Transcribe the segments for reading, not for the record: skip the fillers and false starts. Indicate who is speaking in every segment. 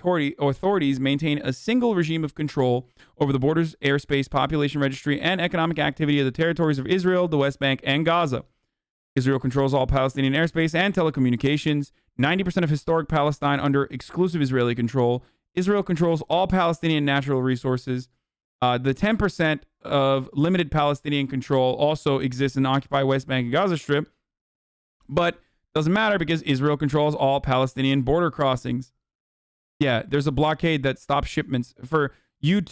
Speaker 1: authorities maintain a single regime of control over the borders, airspace, population registry, and economic activity of the territories of Israel, the West Bank, and Gaza. Israel controls all Palestinian airspace and telecommunications. 90% of historic Palestine under exclusive Israeli control. Israel controls all Palestinian natural resources. The 10% of limited Palestinian control also exists in the occupied West Bank and Gaza Strip, but doesn't matter because Israel controls all Palestinian border crossings. Yeah, there's a blockade that stops shipments. For you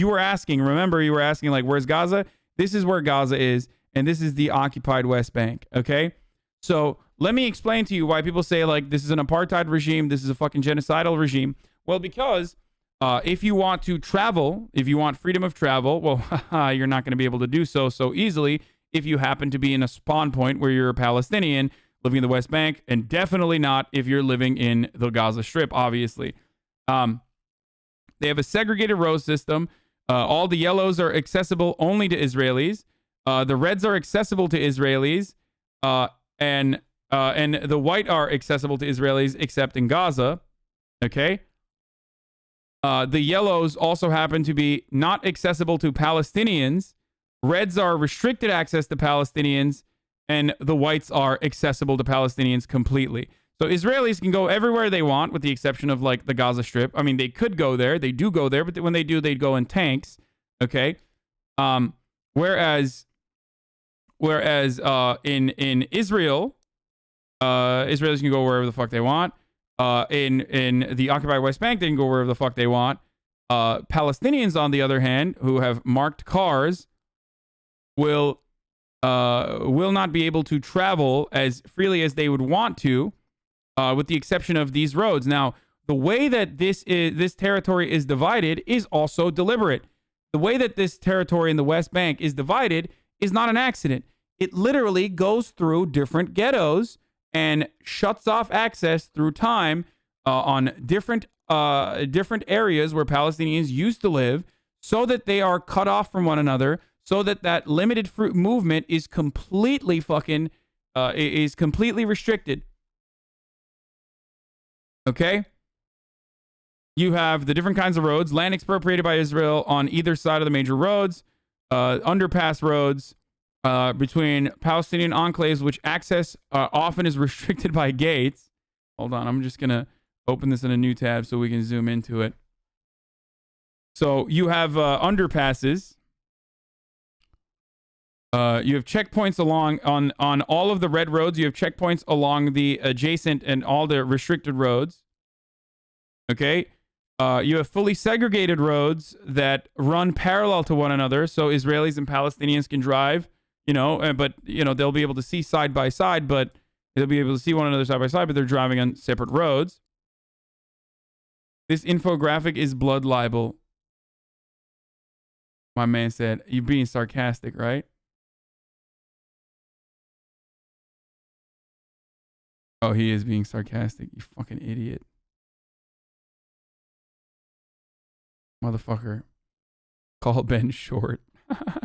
Speaker 1: were asking, remember you were asking, like, where's Gaza? This is where Gaza is, and this is the occupied West Bank, okay? So let me explain to you why people say, like, this is an apartheid regime, this is a fucking genocidal regime. Well, because if you want to travel, if you want freedom of travel, well, you're not going to be able to do so easily if you happen to be in a spawn point where you're a Palestinian living in the West Bank, and definitely not if you're living in the Gaza Strip, obviously. They have a segregated road system. All the yellows are accessible only to Israelis. The reds are accessible to Israelis. And the white are accessible to Israelis except in Gaza. Okay? The yellows also happen to be not accessible to Palestinians. Reds are restricted access to Palestinians, and the whites are accessible to Palestinians completely. So Israelis can go everywhere they want, with the exception of, like, the Gaza Strip. I mean, they could go there. They do go there, but when they do, they go in tanks. Okay? Whereas in Israel, Israelis can go wherever the fuck they want. In the occupied West Bank, they can go wherever the fuck they want. Palestinians, on the other hand, who have marked cars, will not be able to travel as freely as they would want to, with the exception of these roads. Now, the way that this territory is divided is also deliberate. The way that this territory in the West Bank is divided is not an accident. It literally goes through different ghettos and shuts off access through time on different areas where Palestinians used to live, so that they are cut off from one another, so that limited movement is completely completely restricted. Okay? You have the different kinds of roads, land expropriated by Israel on either side of the major roads, underpass roads, between Palestinian enclaves, which access often is restricted by gates. Hold on, I'm just going to open this in a new tab so we can zoom into it. So you have underpasses. You have checkpoints on all of the red roads. You have checkpoints along the adjacent and all the restricted roads. Okay? You have fully segregated roads that run parallel to one another, so Israelis and Palestinians can drive, but they'll be able to see side by side, but they'll be able to see one another side by side, but they're driving on separate roads. This infographic is blood libel. My man said, "You're being sarcastic, right?" Oh, he is being sarcastic. You fucking idiot. Motherfucker. Call Ben short.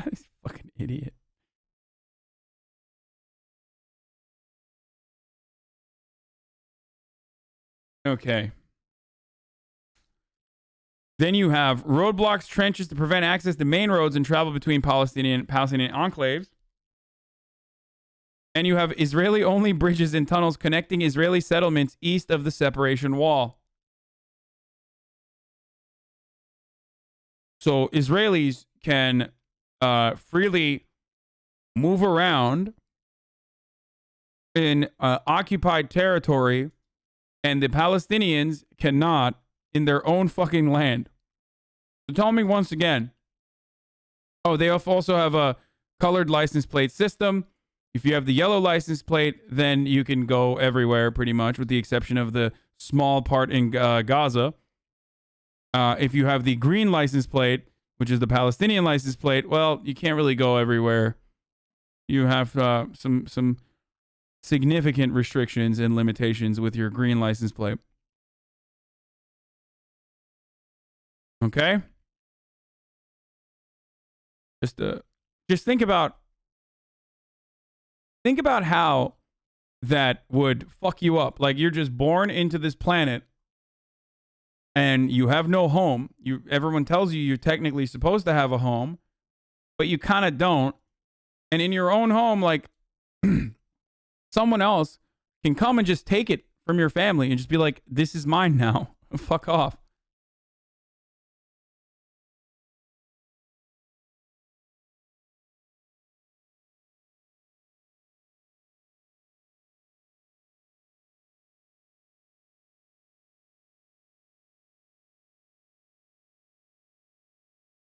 Speaker 1: This fucking idiot. Okay. Then you have roadblocks, trenches to prevent access to main roads and travel between Palestinian enclaves. And you have Israeli-only bridges and tunnels connecting Israeli settlements east of the separation wall. So Israelis can freely move around in occupied territory, and the Palestinians cannot in their own fucking land. So tell me once again. Oh, they also have a colored license plate system. If you have the yellow license plate, then you can go everywhere pretty much, with the exception of the small part in Gaza. If you have the green license plate, which is the Palestinian license plate, well, you can't really go everywhere. You have some significant restrictions and limitations with your green license plate. Okay? Just think about how that would fuck you up. Like, you're just born into this planet and you have no home. Everyone tells you you're technically supposed to have a home, but you kind of don't. And in your own home, like someone else can come and just take it from your family and just be like, this is mine now. Fuck off.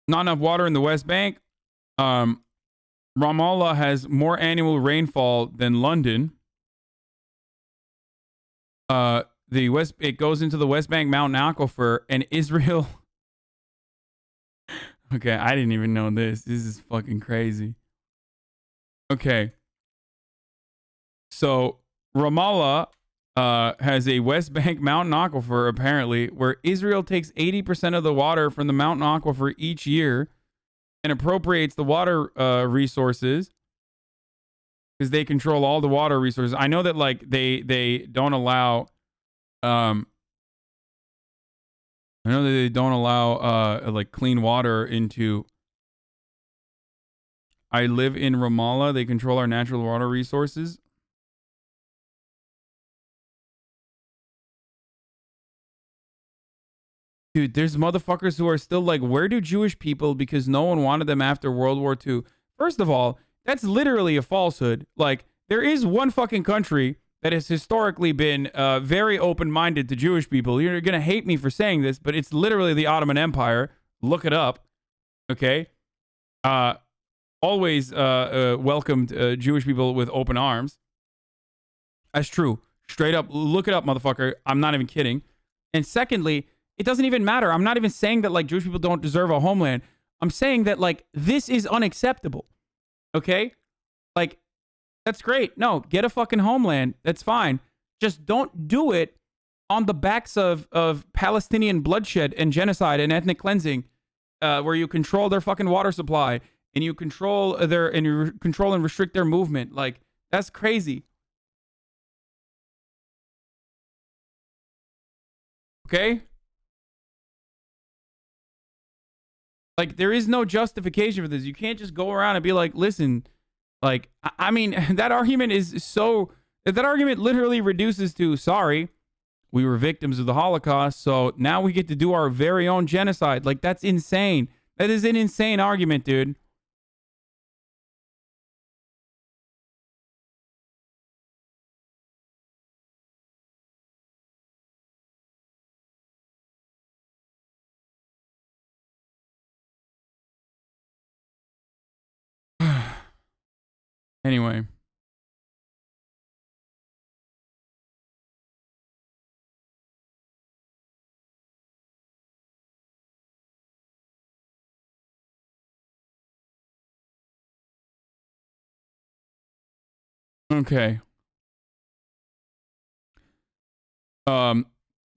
Speaker 1: Not enough water in the West Bank. Ramallah has more annual rainfall than London. It goes into the West Bank mountain aquifer, and Israel. Okay, I didn't even know this. This is fucking crazy. Okay. So Ramallah has a West Bank mountain aquifer, apparently, where Israel takes 80% of the water from the mountain aquifer each year and appropriates the water resources because they control all the water resources. I know that like they don't allow I know that they don't allow like clean water into. I live in Ramallah. They control our natural water resources. Dude, there's motherfuckers who are still like, where do Jewish people, because no one wanted them after World War II? First of all, that's literally a falsehood. Like, there is one fucking country that has historically been very open-minded to Jewish people. You're going to hate me for saying this, but it's literally the Ottoman Empire. Look it up. Okay? Always welcomed Jewish people with open arms. That's true. Straight up, look it up, motherfucker. I'm not even kidding. And secondly, it doesn't even matter. I'm not even saying that like Jewish people don't deserve a homeland. I'm saying that like this is unacceptable. Okay? Like, that's great. No, get a fucking homeland. That's fine. Just don't do it on the backs of Palestinian bloodshed and genocide and ethnic cleansing, where you control their fucking water supply and you control and restrict their movement. Like, that's crazy. Okay? Like, there is no justification for this. You can't just go around and be like, listen, like, I mean, that argument literally reduces to, sorry, we were victims of the Holocaust, so now we get to do our very own genocide. Like, that's insane. That is an insane argument, dude. Anyway. Okay.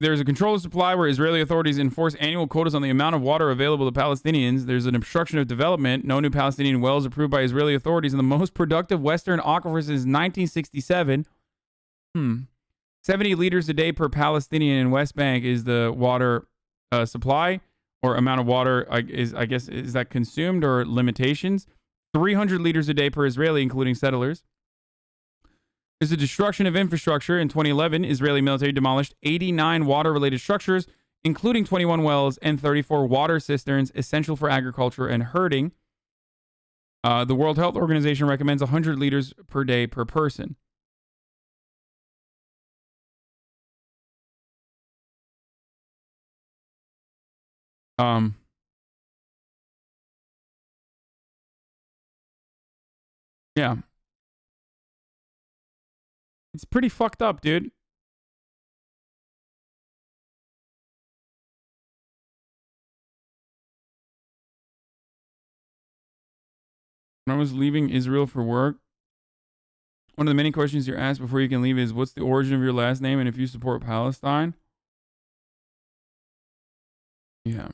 Speaker 1: There's a controlled supply where Israeli authorities enforce annual quotas on the amount of water available to Palestinians. There's an obstruction of development. No new Palestinian wells approved by Israeli authorities in the most productive Western aquifer since 1967. 70 liters a day per Palestinian in West Bank is the water supply, or amount of water, I guess, is that consumed, or limitations? 300 liters a day per Israeli, including settlers. There's a destruction of infrastructure. In 2011, Israeli military demolished 89 water-related structures, including 21 wells and 34 water cisterns essential for agriculture and herding. The World Health Organization recommends 100 liters per day per person. Yeah. It's pretty fucked up, dude. When I was leaving Israel for work, one of the many questions you're asked before you can leave is, what's the origin of your last name and if you support Palestine? Yeah.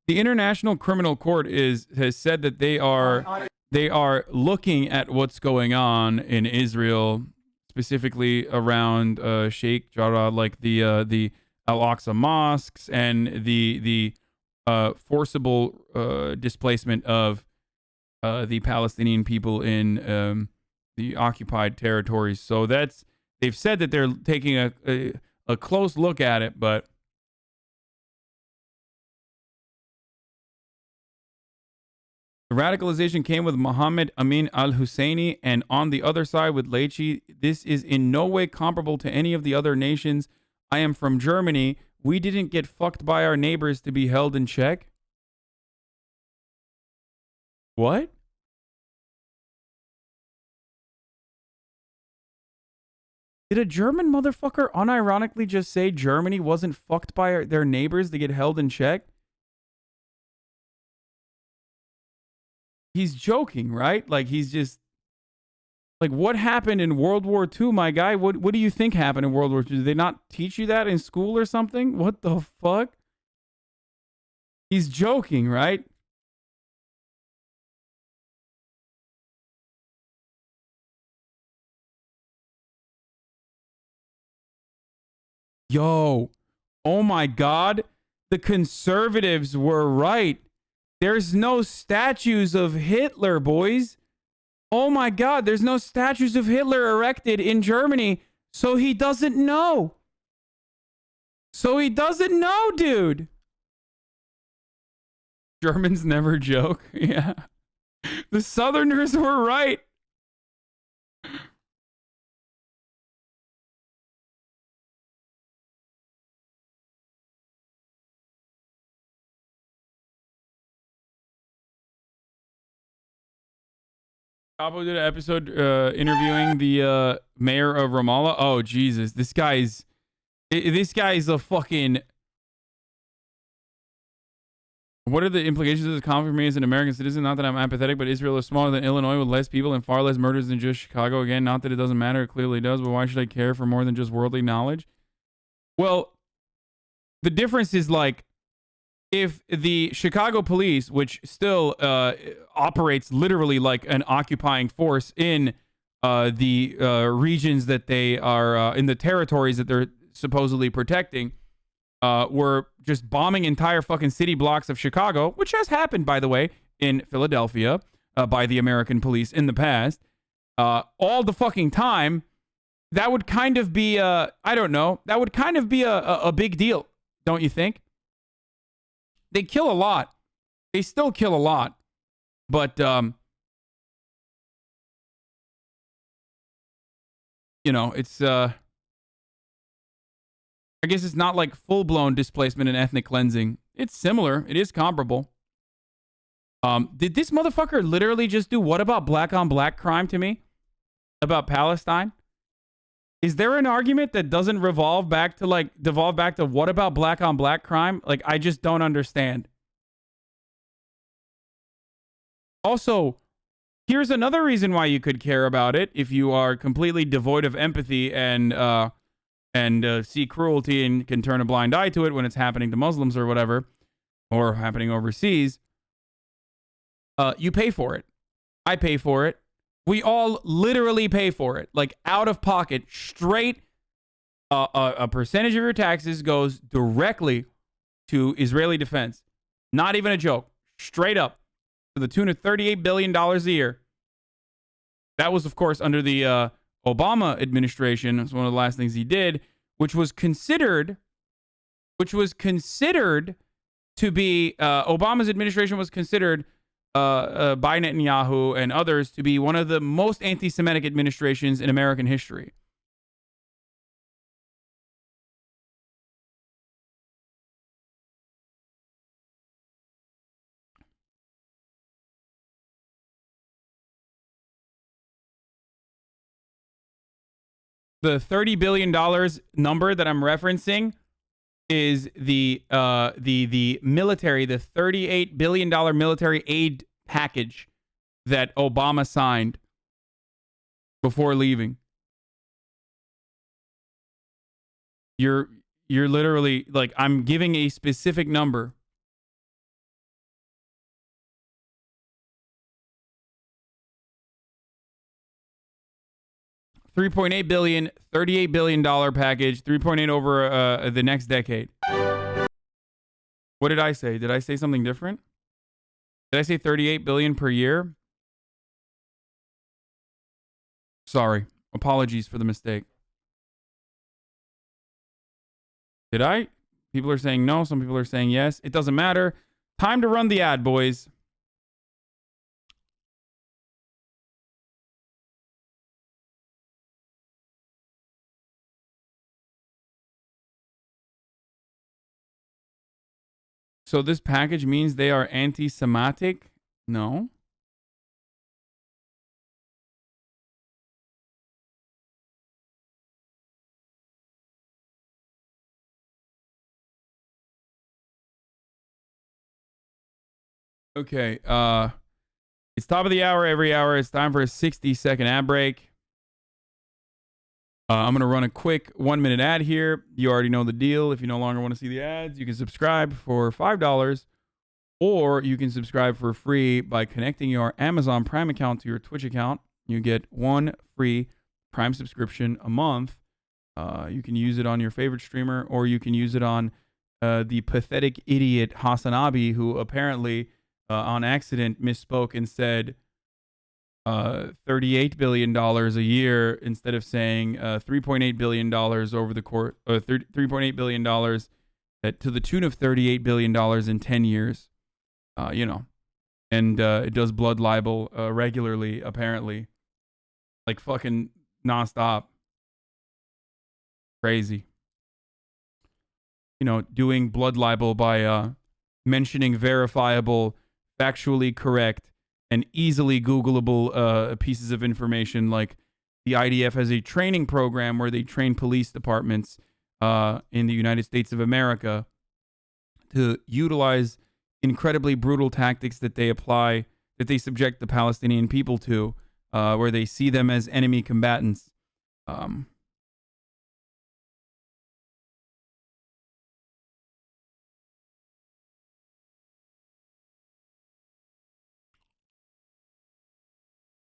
Speaker 1: The International Criminal Court has said that they are they are looking at what's going on in Israel, specifically around Sheikh Jarrah, like the Al Aqsa mosques and the forcible displacement of the Palestinian people in the occupied territories. So they've said that they're taking a close look at it, but the radicalization came with Mohammed Amin al-Husseini, and on the other side with Laichi. This is in no way comparable to any of the other nations. I am from Germany. We didn't get fucked by our neighbors to be held in check. What? Did a German motherfucker unironically just say Germany wasn't fucked by their neighbors to get held in check? He's joking, right? Like, he's just... Like, what happened in World War II, my guy? What do you think happened in World War II? Did they not teach you that in school or something? What the fuck? He's joking, right? Yo, oh my God. The conservatives were right. There's no statues of Hitler, boys. Oh my God, there's no statues of Hitler erected in Germany, so he doesn't know. So he doesn't know, dude. Germans never joke. Yeah. The Southerners were right. Cabo did an episode interviewing the mayor of Ramallah. Oh, Jesus. This guy's a fucking... What are the implications of this conflict for me as an American citizen? Not that I'm apathetic, but Israel is smaller than Illinois with less people and far less murders than just Chicago. Again, not that it doesn't matter. It clearly does, but why should I care for more than just worldly knowledge? Well, the difference is, like, if the Chicago police, which still operates literally like an occupying force in the regions that they are, in the territories that they're supposedly protecting, were just bombing entire fucking city blocks of Chicago, which has happened, by the way, in Philadelphia by the American police in the past, all the fucking time, that would kind of be, I don't know, that would kind of be a big deal, don't you think? They kill a lot. They still kill a lot. But, you know, it's, I guess it's not like full-blown displacement and ethnic cleansing. It's similar. It is comparable. Did this motherfucker literally just do what about black-on-black crime to me? About Palestine? Is there an argument that doesn't devolve back to what about black-on-black crime? Like, I just don't understand. Also, here's another reason why you could care about it if you are completely devoid of empathy and see cruelty and can turn a blind eye to it when it's happening to Muslims or whatever, or happening overseas. You pay for it. I pay for it. We all literally pay for it. Like, out of pocket, straight, a percentage of your taxes goes directly to Israeli defense. Not even a joke. Straight up. To the tune of $38 billion a year. That was, of course, under the Obama administration. It's one of the last things he did, which was considered to be, Obama's administration was considered by Netanyahu and others to be one of the most anti-Semitic administrations in American history. The $30 billion number that I'm referencing is the military, the $38 billion military aid package that Obama signed before leaving. You're literally, like, I'm giving a specific number. $3.8 billion, $38 billion package, 3.8 over the next decade. What did I say? Did I say something different? Did I say 38 billion per year? Sorry. Apologies for the mistake. Did I? People are saying no. Some people are saying yes. It doesn't matter. Time to run the ad, boys. So this package means they are anti-Semitic? No. Okay. It's top of the hour every hour. It's time for a 60-second ad break. I'm going to run a quick 1-minute ad here. You already know the deal. If you no longer want to see the ads, you can subscribe for $5, or you can subscribe for free by connecting your Amazon Prime account to your Twitch account. You get one free Prime subscription a month. You can use it on your favorite streamer, or you can use it on the pathetic idiot Hasanabi, who apparently on accident misspoke and said $38 billion a year instead of saying $3.8 billion over the course, $3.8 billion to the tune of $38 billion in 10 years. You know, and it does blood libel regularly, apparently, like fucking nonstop. Crazy. You know, doing blood libel by mentioning verifiable, factually correct, and easily Googleable pieces of information, like the IDF has a training program where they train police departments in the United States of America to utilize incredibly brutal tactics that they apply, that they subject the Palestinian people to, where they see them as enemy combatants.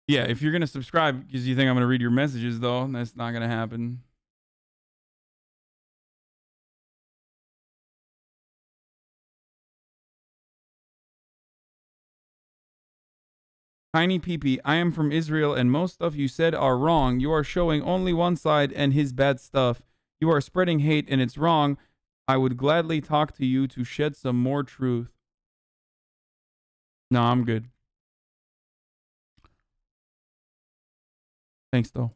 Speaker 1: Yeah, if you're going to subscribe because you think I'm going to read your messages, though, that's not going to happen. Tiny Peepee, I am from Israel, and most stuff you said are wrong. You are showing only one side and his bad stuff. You are spreading hate, and it's wrong. I would gladly talk to you to shed some more truth. No, I'm good. Thanks, though.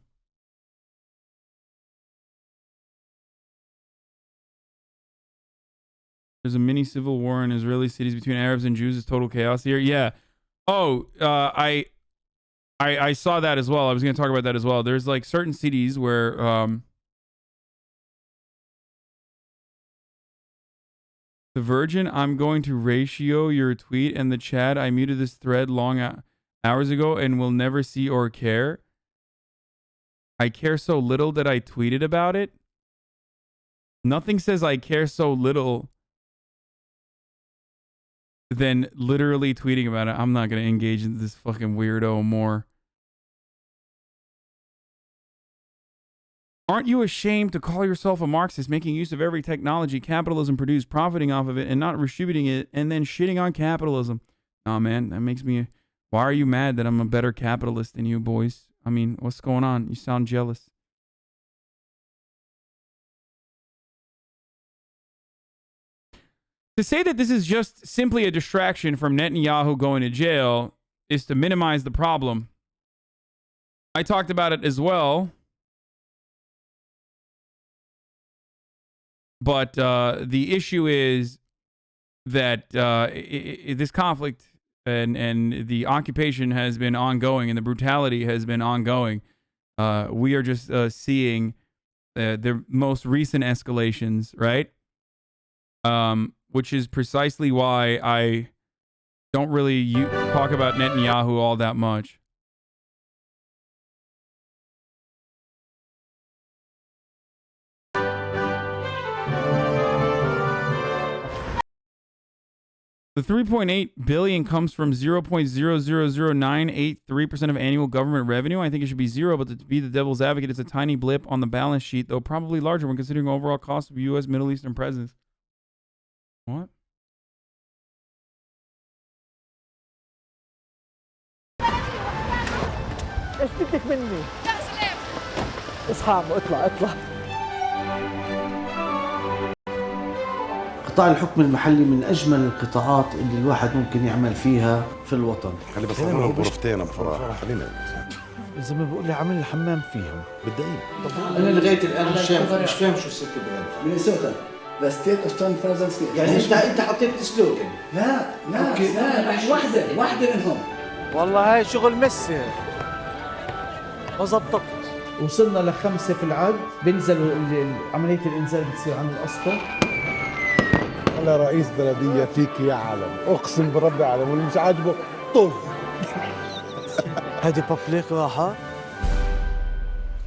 Speaker 1: There's a mini civil war in Israeli cities between Arabs and Jews. It's total chaos here. Yeah. Oh, I saw that as well. I was going to talk about that as well. There's like certain cities where the Virgin, I'm going to ratio your tweet and the chat. I muted this thread long hours ago and will never see or care. I care so little that I tweeted about it. Nothing says I care so little than literally tweeting about it. I'm not going to engage in this fucking weirdo more. Aren't you ashamed to call yourself a Marxist, making use of every technology capitalism produced, profiting off of it, and not distributing it, and then shitting on capitalism? Nah, man, that makes me... Why are you mad that I'm a better capitalist than you, boys? I mean, what's going on? You sound jealous. To say that this is just simply a distraction from Netanyahu going to jail is to minimize the problem. I talked about it as well. But the issue is that this conflict and the occupation has been ongoing, and the brutality has been ongoing. We are just seeing the most recent escalations, right? Which is precisely why I don't really talk about Netanyahu all that much. The 3.8 billion comes from 0.000983% of annual government revenue. I think it should be zero, but to be the devil's advocate, it's a tiny blip on the balance sheet, though probably larger when considering the overall cost of U.S. Middle Eastern presence. What?
Speaker 2: ايش بدك مني؟ اصحاب اطلع.
Speaker 3: قطاع الحكم المحلي من أجمل القطاعات اللي الواحد ممكن يعمل فيها في الوطن.
Speaker 4: خلي بس أعمل غرفتين بصراحة. خلينا
Speaker 2: الزلمه بيقول لي عامل الحمام فيهم.
Speaker 4: بالدقيق.
Speaker 3: أنا لغاية الآن مش فاهم شو الست براند.
Speaker 5: مينيسوتا The state of 10,000 square.
Speaker 3: يعني أنت حطيت سلوغن.
Speaker 5: لا واحدة منهم.
Speaker 2: والله هاي شغل مسر. ما زبطت. وصلنا ل5 في العد، بينزلوا عملية الإنزال بتصير عن الأسطح.
Speaker 6: أنا رئيس بلدية فيك يا علم، أقسم برب العالم واللي مش عاجبه طز.
Speaker 2: هذه بابليك راحة؟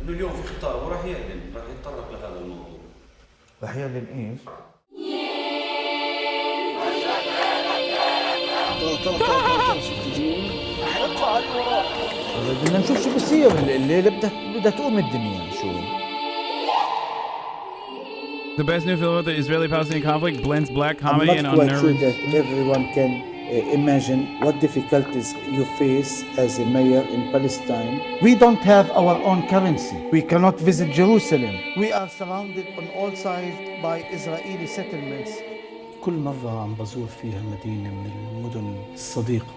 Speaker 3: إنه اليوم في خطاب وراح يتطرق لهذا الموضوع.
Speaker 2: راح يعلن إيش؟ بدنا نشوف شو بصير الليلة، بدها تقوم الدنيا شو.
Speaker 1: The best new film about the Israeli-Palestinian conflict blends black comedy and
Speaker 5: I'm not quite sure
Speaker 1: unnerving.
Speaker 5: that everyone can imagine what difficulties you face as a mayor in Palestine.
Speaker 2: We don't have our own currency. We cannot visit Jerusalem. We are surrounded on all sides by Israeli settlements.
Speaker 3: كل مرة عم بزور فيها مدينة من المدن الصديقة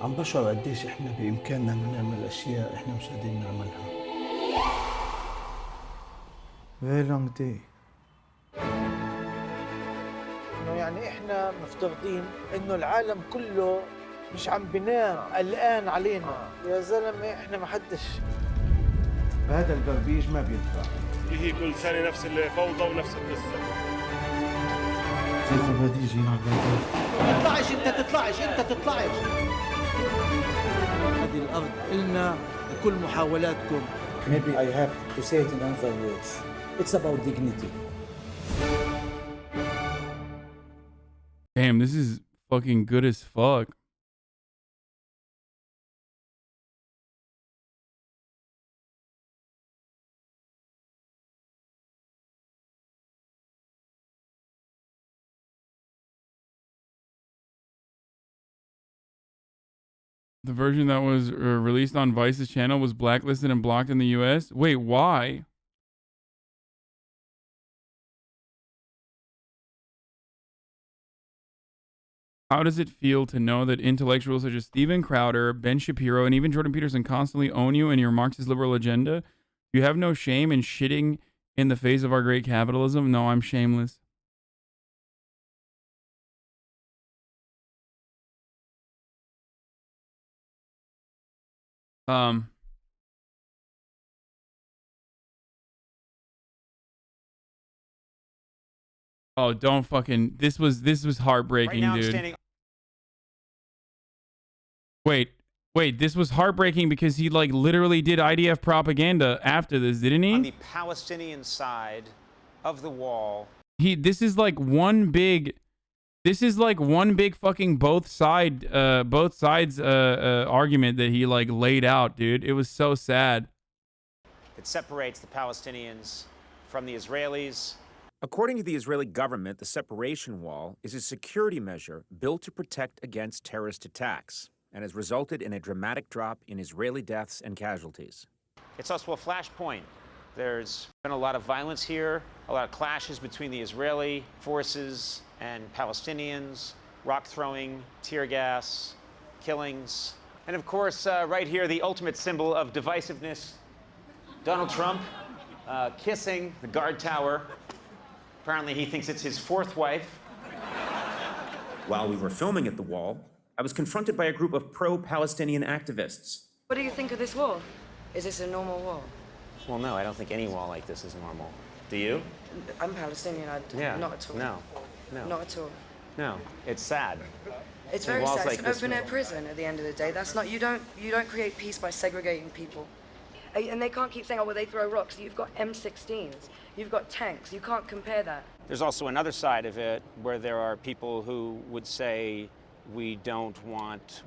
Speaker 3: عم بشعر قديش إحنا بإمكاننا نعمل أشياء إحنا مش قادرين نعملها.
Speaker 2: Very long day. إنه يعني إحنا مفترضين إنه العالم كله مش عم بينام قلقان علينا. يا زلمة إحنا ما حدش. هذا البربيج ما بينفع.
Speaker 7: هي كل سنة نفس الفوضى ونفس القصة.
Speaker 3: زي البربيج هنا
Speaker 2: تطلعش انت هذه الارض إلنا بكل محاولاتكم.
Speaker 5: Maybe I have to say it in other words. It's about dignity.
Speaker 1: Damn, this is fucking good as fuck. The version that was released on Vice's channel was blacklisted and blocked in the US. Wait, why? How does it feel to know that intellectuals such as Steven Crowder, Ben Shapiro, and even Jordan Peterson constantly own you and your Marxist liberal agenda? You have no shame in shitting in the face of our great capitalism? No, I'm shameless. Oh, don't fucking. This was heartbreaking, right now, dude. Wait, this was heartbreaking because he like literally did IDF propaganda after this, didn't he?
Speaker 8: On the Palestinian side of the wall.
Speaker 1: This is like one big fucking both sides argument that he like laid out, dude. It was so sad.
Speaker 8: It separates the Palestinians from the Israelis.
Speaker 9: According to the Israeli government, the separation wall is a security measure built to protect against terrorist attacks and has resulted in a dramatic drop in Israeli deaths and casualties.
Speaker 8: It's also a flashpoint. There's been a lot of violence here, a lot of clashes between the Israeli forces and Palestinians, rock throwing, tear gas, killings. And of course, right here, the ultimate symbol of divisiveness, Donald Trump kissing the guard tower. Apparently, he thinks it's his fourth wife.
Speaker 9: While we were filming at the wall, I was confronted by a group of pro-Palestinian activists.
Speaker 10: What do you think of this wall? Is this a normal wall?
Speaker 8: Well, no, I don't think any wall like this is normal. Do you?
Speaker 10: I'm Palestinian. Not at all.
Speaker 8: No.
Speaker 10: Not at all.
Speaker 8: No, it's sad.
Speaker 10: It's very sad. It's an open-air prison at the end of the day. That's not. You don't create peace by segregating people. And they can't keep saying, oh, well, they throw rocks. You've got M16s. You've got tanks. You can't compare that.
Speaker 8: There's also another side of it where there are people who would say, we don't want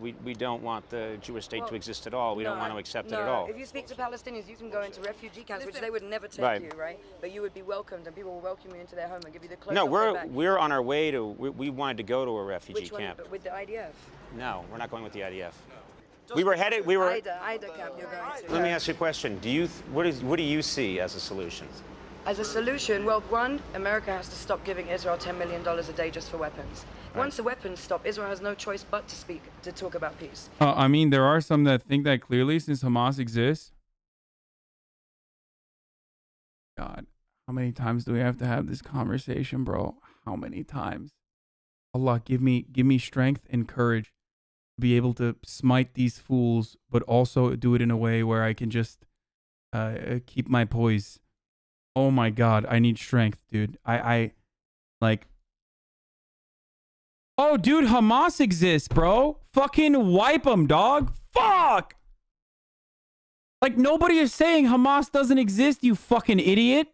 Speaker 8: the Jewish state to exist at all. We don't want to accept it at all.
Speaker 10: If you speak to Palestinians, you can go into refugee camps, which they would never take you, right? But you would be welcomed, and people will welcome you into their home and give you the clothes.
Speaker 8: No, we're on our way to. We wanted to go to a refugee camp.
Speaker 10: But with the IDF?
Speaker 8: No, we're not going with the IDF.
Speaker 10: No.
Speaker 8: We were headed. We were.
Speaker 10: IDA camp you're going to.
Speaker 8: Let me ask you a question. What do you see as a solution?
Speaker 10: As a solution, well, one, America has to stop giving Israel $10 million a day just for weapons. Right. Once the weapons stop, Israel has no choice but to talk about peace.
Speaker 1: I mean, there are some that think that clearly since Hamas exists. God, how many times do we have to have this conversation, bro? How many times? Allah, give me strength and courage to be able to smite these fools, but also do it in a way where I can just keep my poise. Oh my God, I need strength, dude. I like. Oh, dude, Hamas exists, bro. Fucking wipe them, dog. Fuck. Like, nobody is saying Hamas doesn't exist, you fucking idiot.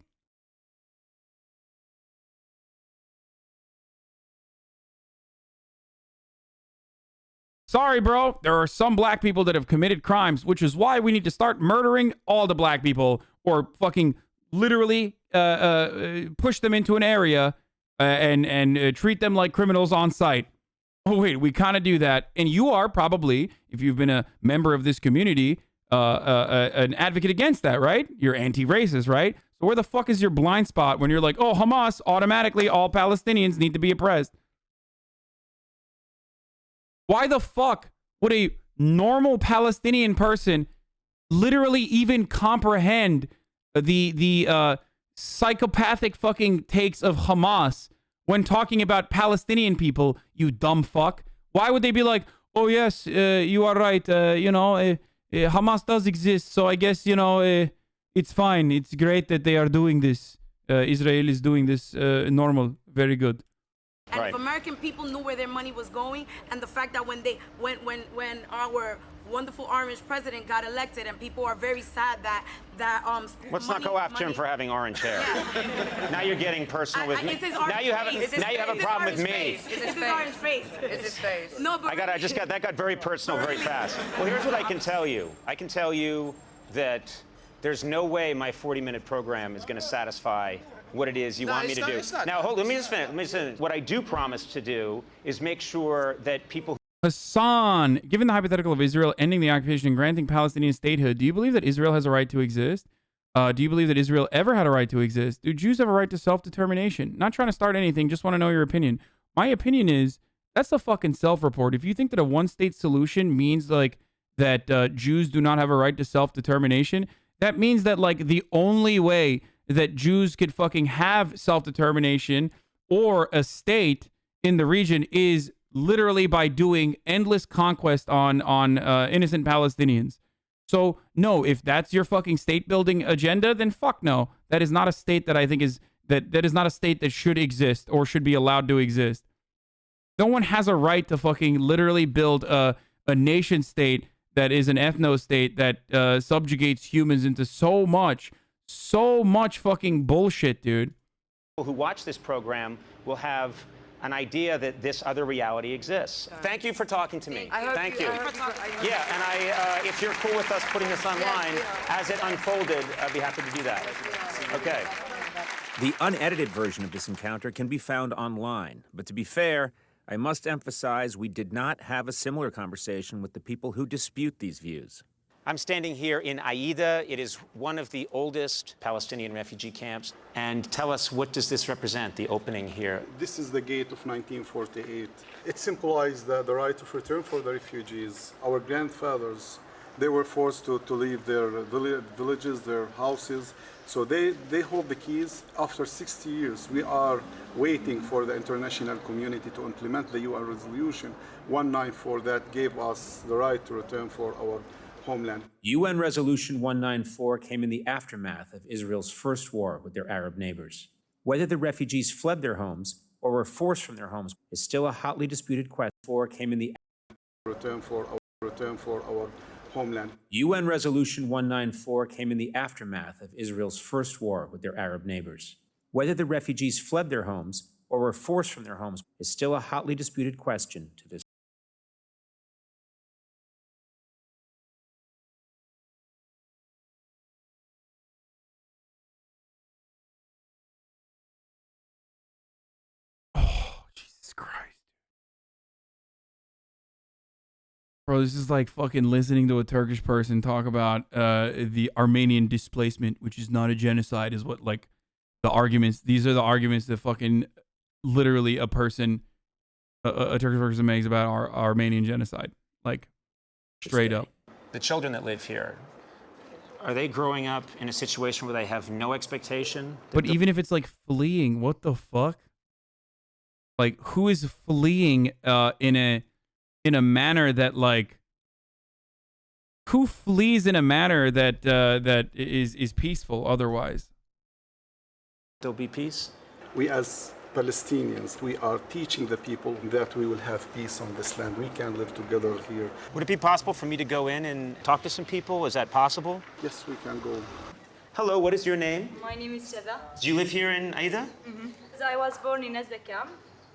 Speaker 1: Sorry, bro. There are some black people that have committed crimes, which is why we need to start murdering all the black people or fucking literally push them into an area and treat them like criminals on site. Oh, wait, we kind of do that. And you are probably, if you've been a member of this community, an advocate against that, right? You're anti-racist, right? So where the fuck is your blind spot when you're like, oh, Hamas, automatically all Palestinians need to be oppressed? Why the fuck would a normal Palestinian person literally even comprehend the psychopathic fucking takes of Hamas when talking about Palestinian people, you dumb fuck? Why would they be like, oh, yes, you are right. Hamas does exist. So I guess, it's fine. It's great that they are doing this. Israel is doing this normal. Very good.
Speaker 11: And if American people knew where their money was going, and the fact that when our wonderful orange president got elected, and people are very sad that
Speaker 8: let's not go after him for having orange hair. Yeah. Now you're getting personal with me. Now you have a problem with me.
Speaker 11: It's his orange face.
Speaker 10: It's his face.
Speaker 11: No, but
Speaker 8: that got very personal very fast. Well, here's what I can tell you. I can tell you that there's no way my 40-minute program is going to satisfy what it is you want me to do. Now, let me just finish. What I do promise to do is make sure that people.
Speaker 1: Hassan, given the hypothetical of Israel ending the occupation and granting Palestinian statehood, do you believe that Israel has a right to exist? Do you believe that Israel ever had a right to exist? Do Jews have a right to self-determination? Not trying to start anything, just want to know your opinion. My opinion is that's a fucking self-report. If you think that a one-state solution means like that Jews do not have a right to self-determination, that means that like the only way that Jews could fucking have self-determination or a state in the region is literally by doing endless conquest on innocent Palestinians. So no, if that's your fucking state building agenda, then fuck no. That is not a state that I think is that is not a state that should exist or should be allowed to exist. No one has a right to fucking literally build a nation state that is an ethno state that subjugates humans into so much fucking bullshit, dude.
Speaker 8: People who watch this program will have an idea that this other reality exists. Thank you for talking to me. Thank you. Yeah, and if you're cool with us putting this online, as it unfolded, I'd be happy to do that. Okay.
Speaker 9: The unedited version of this encounter can be found online, but to be fair, I must emphasize we did not have a similar conversation with the people who dispute these views.
Speaker 8: I'm standing here in Aida. It is one of the oldest Palestinian refugee camps. And tell us, what does this represent, the opening here?
Speaker 12: This is the gate of 1948. It symbolized the right of return for the refugees. Our grandfathers, they were forced to leave their villages, their houses. So they hold the keys. After 60 years, we are waiting for the international community to implement the UN resolution 194 that gave us the right to return for our homeland.
Speaker 9: UN Resolution 194 came in the aftermath of Israel's first war with their Arab neighbors. Whether the refugees fled their homes or were forced from their homes is still a hotly disputed question. Came in the
Speaker 12: return for our homeland.
Speaker 9: UN Resolution 194 came in the aftermath of Israel's first war with their Arab neighbors. Whether the refugees fled their homes or were forced from their homes is still a hotly disputed question to this.
Speaker 1: Christ. Bro, this is like fucking listening to a Turkish person talk about the Armenian displacement, which is not a genocide, is what like the arguments. These are the arguments that fucking literally a person, a Turkish person makes about our Armenian genocide. Like straight up.
Speaker 8: The children that live here, are they growing up in a situation where they have no expectation?
Speaker 1: But even if it's like fleeing, what the fuck? Like, who is fleeing in a manner that like, who flees in a manner that that is peaceful otherwise?
Speaker 8: There'll be peace?
Speaker 12: We as Palestinians, we are teaching the people that we will have peace on this land. We can live together here.
Speaker 8: Would it be possible for me to go in and talk to some people? Is that possible?
Speaker 12: Yes, we can go.
Speaker 8: Hello, what is your name?
Speaker 13: My name is Shada.
Speaker 8: Do you live here in Aida?
Speaker 13: Mm-hmm. So I was born in Azza camp,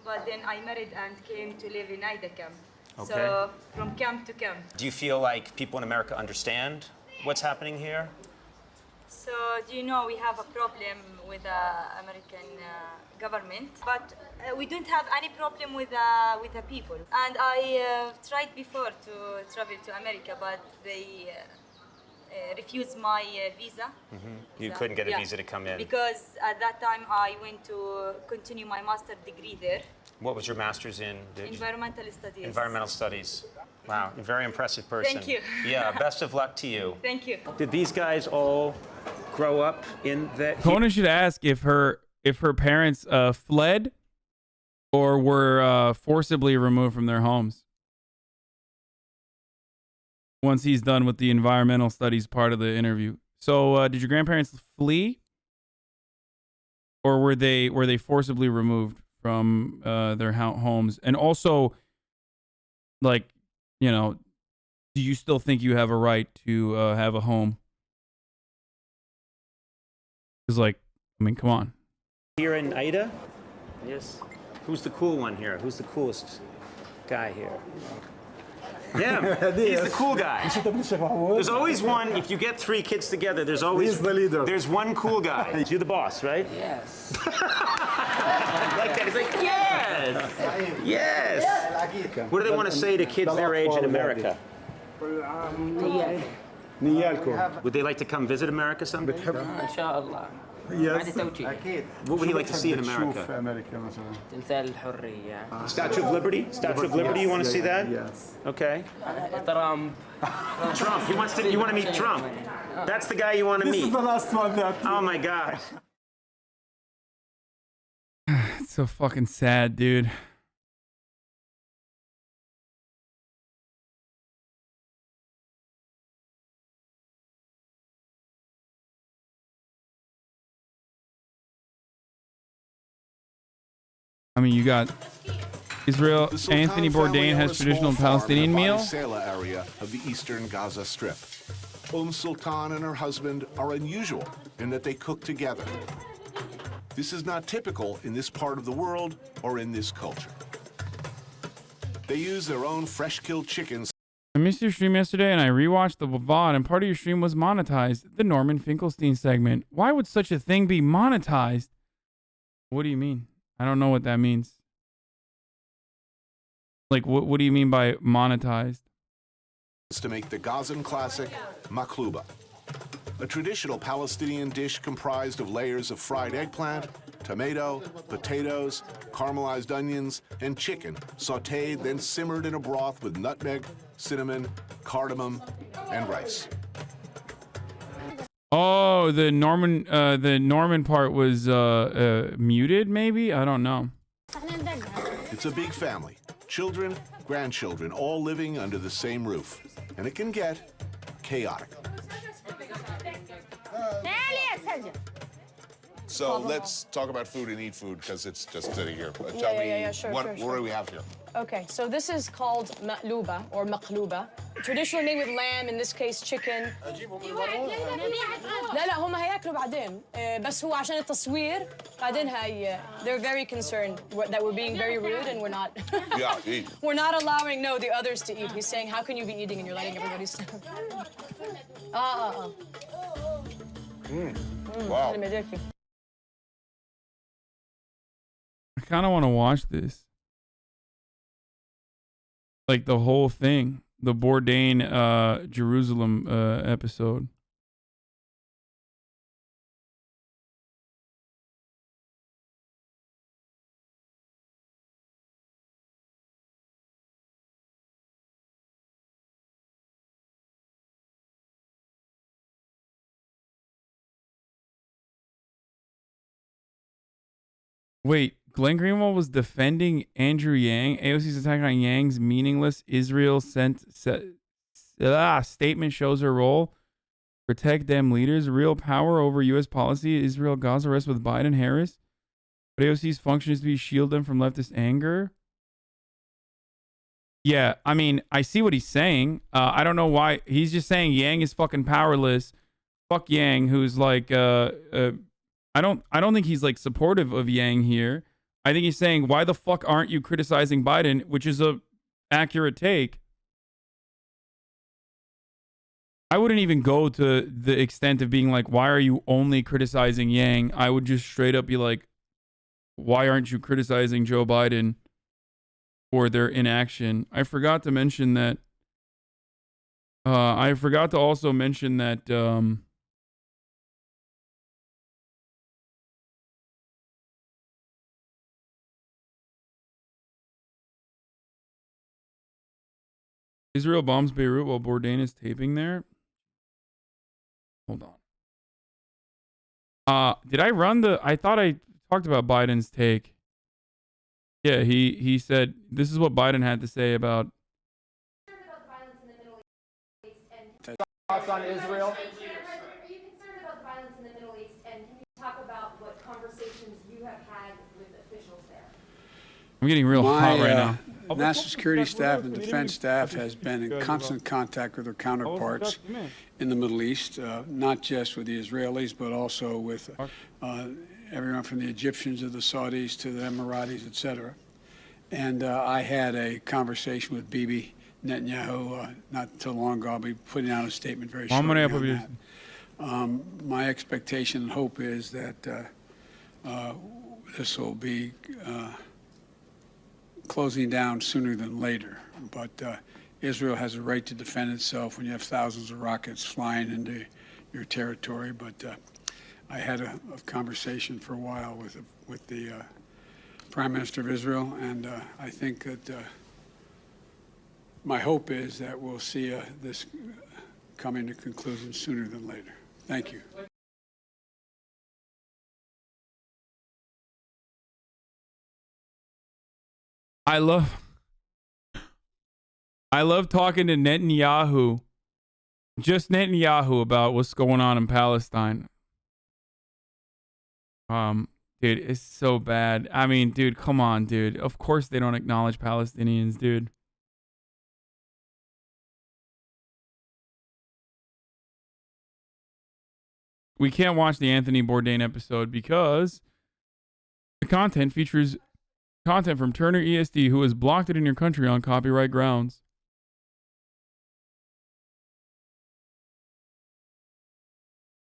Speaker 13: but then I married and came to live in Aida camp.
Speaker 8: Okay.
Speaker 13: So from camp to camp.
Speaker 8: Do you feel like people in America understand what's happening here?
Speaker 13: So do you know we have a problem with the American government, but we don't have any problem with the people. And I tried before to travel to America, but they refused my visa.
Speaker 8: Mm-hmm. You couldn't get a visa to come in.
Speaker 13: Because at that time I went to continue my master's degree there.
Speaker 8: What was your master's in?
Speaker 13: Environmental studies.
Speaker 8: Environmental studies. Wow, a very impressive person.
Speaker 13: Thank you.
Speaker 8: Yeah, best of luck to you.
Speaker 13: Thank you.
Speaker 8: Did these guys all grow up in that?
Speaker 1: Kona should ask if her parents fled or were forcibly removed from their homes. Once he's done with the environmental studies part of the interview. So, did your grandparents flee, or were they forcibly removed from their homes? And also, like, you know, do you still think you have a right to have a home? Because, like, I mean, come on.
Speaker 8: Here in Aida? Yes. Who's the cool one here? Who's the coolest guy here? Him. He's the cool guy. There's always one. If you get three kids together, there's always
Speaker 12: He's the leader.
Speaker 8: There's one cool guy. You're the boss, right?
Speaker 14: Yes.
Speaker 8: Like that. He's like, yes, yes. What do they want to say to kids their age in America? Would they like to come visit America someday?
Speaker 14: إن شاء الله.
Speaker 12: Yes.
Speaker 8: What would you like to see in America?
Speaker 14: تمثال الحرية.
Speaker 8: Statue of Liberty? Statue of Liberty, you want to see that?
Speaker 12: Yes.
Speaker 8: Okay.
Speaker 14: Trump.
Speaker 8: Trump, you want to meet Trump. That's the guy you want to meet.
Speaker 12: This is the last one that...
Speaker 8: Oh my gosh.
Speaker 1: It's so fucking sad, dude. I mean, you got Israel. Anthony Bourdain has traditional Palestinian meal.
Speaker 15: Area of the eastern Gaza Strip. Sultan and her husband are unusual in that they cook together. This is not typical in this part of the world or in this culture. They use their own fresh-killed chickens.
Speaker 1: I missed your stream yesterday, and I rewatched the VOD, and part of your stream was monetized. The Norman Finkelstein segment. Why would such a thing be monetized? What do you mean? I don't know what that means. Like, what do you mean by monetized?
Speaker 15: To make the Gazan classic, maklouba, a traditional Palestinian dish comprised of layers of fried eggplant, tomato, potatoes, caramelized onions, and chicken, sautéed, then simmered in a broth with nutmeg, cinnamon, cardamom, and rice.
Speaker 1: Oh, the Norman part was muted, maybe? I don't know.
Speaker 15: It's a big family. Children, grandchildren, all living under the same roof. And it can get chaotic.
Speaker 4: So let's talk about food and eat food because it's just sitting here. Tell me,
Speaker 16: sure,
Speaker 4: what do we have here?
Speaker 16: Okay, so this is called maqluba or maqluba. Traditionally made with lamb, in this case chicken. لا هم هياكلوا بعدين بس هو عشان التصوير بعدين they're very concerned that we're being very rude and we're not we're not allowing the others to eat. He's saying how can you be eating and you're letting everybody
Speaker 4: Wow.
Speaker 1: I kind of want to watch this. Like the whole thing. The Bourdain Jerusalem episode. Wait, Glenn Greenwald was defending Andrew Yang. AOC's attack on Yang's meaningless Israel statement shows her role. Protect them leaders. Real power over U.S. policy. Israel Gaza rests with Biden Harris. But AOC's function is to shield them from leftist anger. Yeah, I mean, I see what he's saying. I don't know why. He's just saying Yang is fucking powerless. Fuck Yang, who's like... I don't think he's like supportive of Yang here. I think he's saying, why the fuck aren't you criticizing Biden? Which is a accurate take. I wouldn't even go to the extent of being like, why are you only criticizing Yang? I would just straight up be like, why aren't you criticizing Joe Biden for their inaction? I forgot to mention that. I forgot to also mention that. Israel bombs Beirut while Bourdain is taping there. Hold on. Did I run the... I thought I talked about Biden's take. Yeah, he said, this is what Biden had to say about...
Speaker 17: Thoughts on Israel?
Speaker 16: Are you concerned about the violence in the Middle East? And can you talk about what conversations you have had with officials there?
Speaker 1: I'm getting real hot right now.
Speaker 18: National security staff and defense staff has been in constant contact with their counterparts in the Middle East, not just with the Israelis, but also with everyone from the Egyptians to the Saudis to the Emiratis, et cetera. And I had a conversation with Bibi Netanyahu not too long ago. I'll be putting out a statement very shortly on that. My expectation and hope is that this will be closing down sooner than later. But Israel has a right to defend itself when you have thousands of rockets flying into your territory. But I had a conversation for a while with the Prime Minister of Israel, and I think that my hope is that we'll see this coming to conclusion sooner than later. Thank you.
Speaker 1: I love talking to Netanyahu, just Netanyahu, about what's going on in Palestine. Dude, it's so bad. I mean, dude, come on, dude. Of course they don't acknowledge Palestinians, dude. We can't watch the Anthony Bourdain episode because the content features content from Turner ESD, who has blocked it in your country on copyright grounds.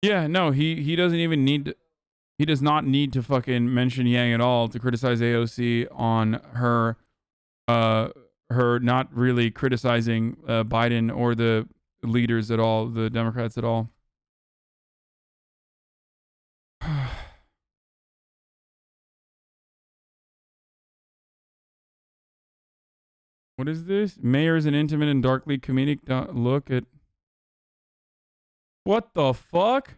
Speaker 1: Yeah, no, he doesn't even need to, he does not need to fucking mention Yang at all to criticize AOC on her not really criticizing Biden or the leaders at all, the Democrats at all. What is this? Mayor is an intimate and darkly comedic look at... What the fuck?